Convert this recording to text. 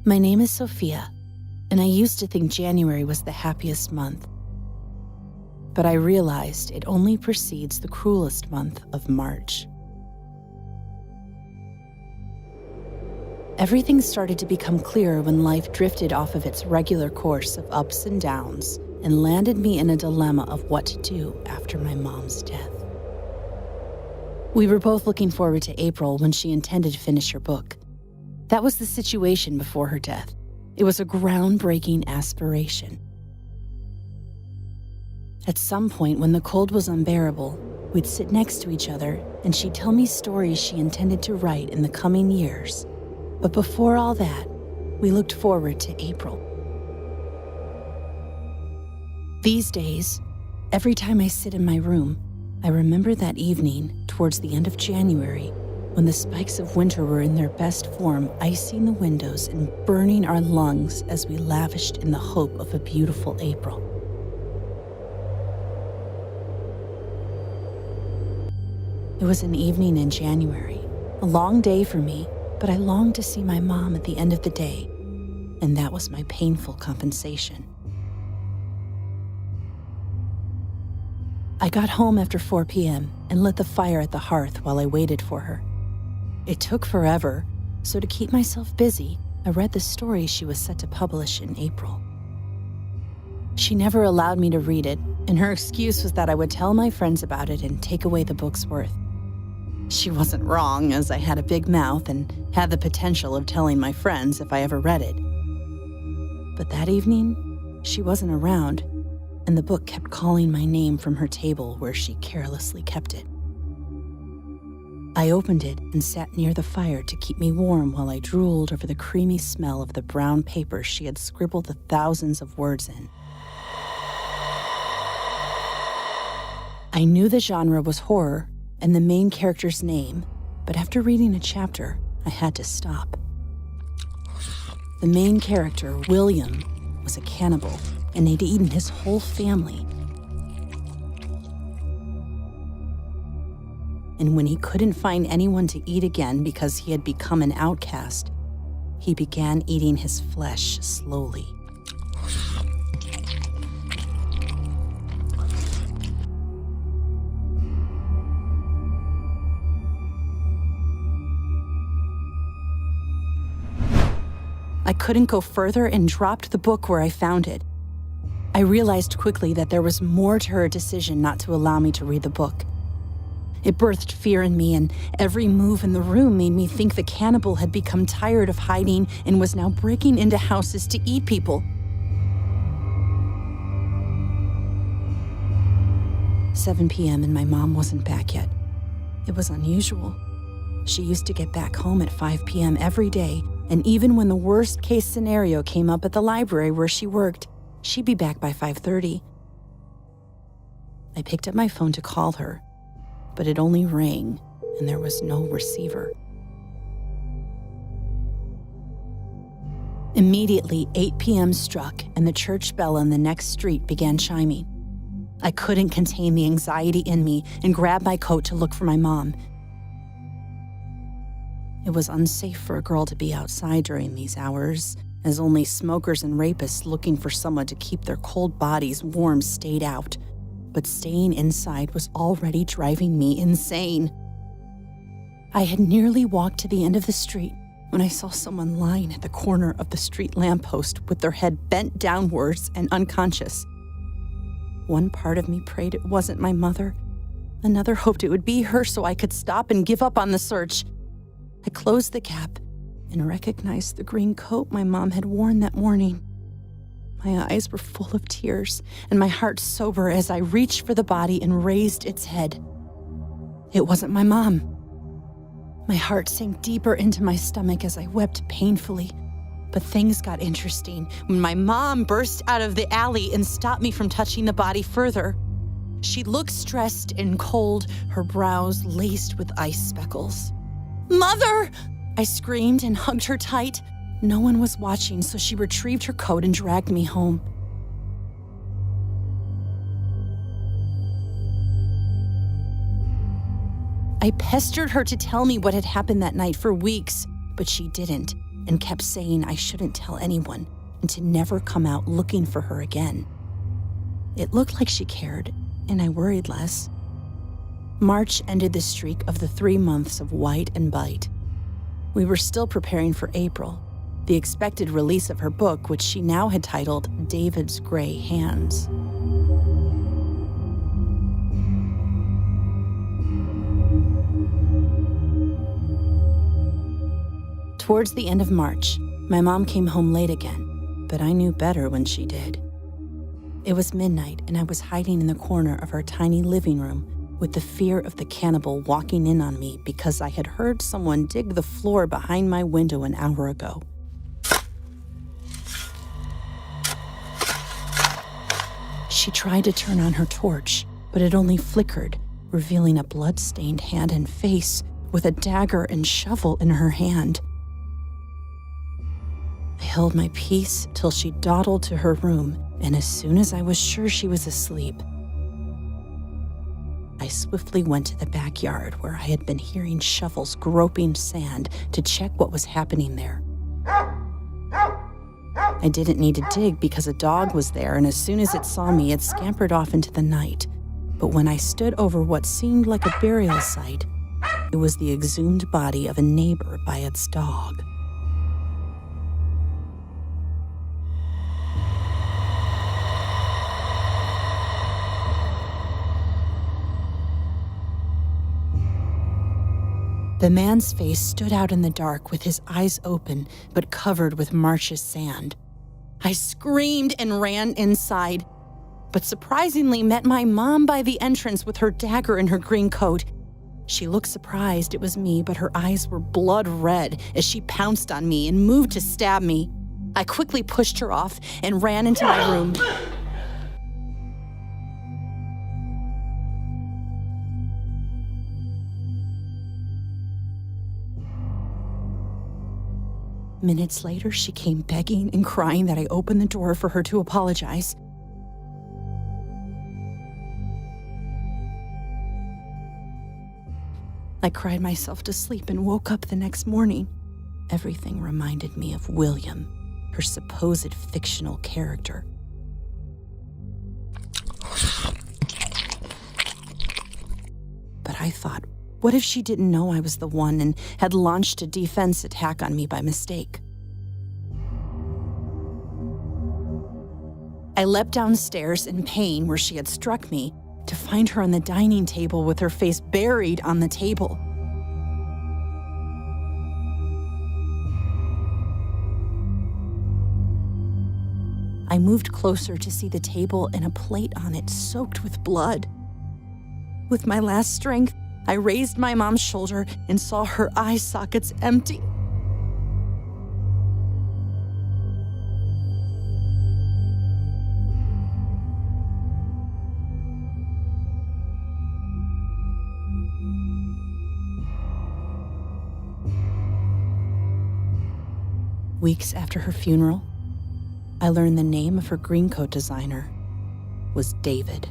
My name is Sophia, and I used to think January was the happiest month. But I realized it only precedes the cruelest month of March. Everything started to become clearer when life drifted off of its regular course of ups and downs and landed me in a dilemma of what to do after my mom's death. We were both looking forward to April when she intended to finish her book. That was the situation before her death. It was a groundbreaking aspiration. At some point, when the cold was unbearable, we'd sit next to each other and she'd tell me stories she intended to write in the coming years. But before all that, we looked forward to April. These days, every time I sit in my room, I remember that evening towards the end of January when the spikes of winter were in their best form, icing the windows and burning our lungs as we lavished in the hope of a beautiful April. It was an evening in January, a long day for me, but I longed to see my mom at the end of the day, and that was my painful compensation. I got home after 4 p.m. and lit the fire at the hearth while I waited for her. It took forever, so to keep myself busy, I read the story she was set to publish in April. She never allowed me to read it, and her excuse was that I would tell my friends about it and take away the book's worth. She wasn't wrong, as I had a big mouth and had the potential of telling my friends if I ever read it. But that evening, she wasn't around, and the book kept calling my name from her table where she carelessly kept it. I opened it and sat near the fire to keep me warm while I drooled over the creamy smell of the brown paper she had scribbled the thousands of words in. I knew the genre was horror and the main character's name, but after reading a chapter, I had to stop. The main character, William, was a cannibal and had eaten his whole family. And when he couldn't find anyone to eat again because he had become an outcast, he began eating his flesh slowly. I couldn't go further and dropped the book where I found it. I realized quickly that there was more to her decision not to allow me to read the book. It birthed fear in me, and every move in the room made me think the cannibal had become tired of hiding and was now breaking into houses to eat people. 7 p.m. and my mom wasn't back yet. It was unusual. She used to get back home at 5 p.m. every day, and even when the worst-case scenario came up at the library where she worked, she'd be back by 5:30. I picked up my phone to call her, but it only rang, and there was no receiver. Immediately, 8 p.m. struck, and the church bell on the next street began chiming. I couldn't contain the anxiety in me and grabbed my coat to look for my mom. It was unsafe for a girl to be outside during these hours, as only smokers and rapists looking for someone to keep their cold bodies warm stayed out. But staying inside was already driving me insane. I had nearly walked to the end of the street when I saw someone lying at the corner of the street lamppost with their head bent downwards and unconscious. One part of me prayed it wasn't my mother. Another hoped it would be her so I could stop and give up on the search. I closed the cap and recognized the green coat my mom had worn that morning. My eyes were full of tears and my heart sober as I reached for the body and raised its head. It wasn't my mom. My heart sank deeper into my stomach as I wept painfully. But things got interesting when my mom burst out of the alley and stopped me from touching the body further. She looked stressed and cold, her brows laced with ice speckles. "Mother!" I screamed and hugged her tight. No one was watching, so she retrieved her coat and dragged me home. I pestered her to tell me what had happened that night for weeks, but she didn't, and kept saying I shouldn't tell anyone and to never come out looking for her again. It looked like she cared, and I worried less. March ended the streak of the 3 months of white and bite. We were still preparing for April, the expected release of her book, which she now had titled David's Gray Hands. Towards the end of March, my mom came home late again, but I knew better when she did. It was midnight, and I was hiding in the corner of our tiny living room with the fear of the cannibal walking in on me because I had heard someone dig the floor behind my window an hour ago. She tried to turn on her torch, but it only flickered, revealing a blood-stained hand and face with a dagger and shovel in her hand. I held my peace till she dawdled to her room, and as soon as I was sure she was asleep, I swiftly went to the backyard where I had been hearing shovels groping sand to check what was happening there. I didn't need to dig because a dog was there, and as soon as it saw me, it scampered off into the night. But when I stood over what seemed like a burial site, it was the exhumed body of a neighbor by its dog. The man's face stood out in the dark with his eyes open but covered with March's sand. I screamed and ran inside, but surprisingly met my mom by the entrance with her dagger in her green coat. She looked surprised it was me, but her eyes were blood red as she pounced on me and moved to stab me. I quickly pushed her off and ran into my room. Minutes later, she came begging and crying that I open the door for her to apologize. I cried myself to sleep and woke up the next morning. Everything reminded me of William, her supposed fictional character. But I thought, what if she didn't know I was the one and had launched a defense attack on me by mistake? I leapt downstairs in pain where she had struck me to find her on the dining table with her face buried on the table. I moved closer to see the table and a plate on it soaked with blood. With my last strength, I raised my mom's shoulder and saw her eye sockets empty. Weeks after her funeral, I learned the name of her greencoat designer was David.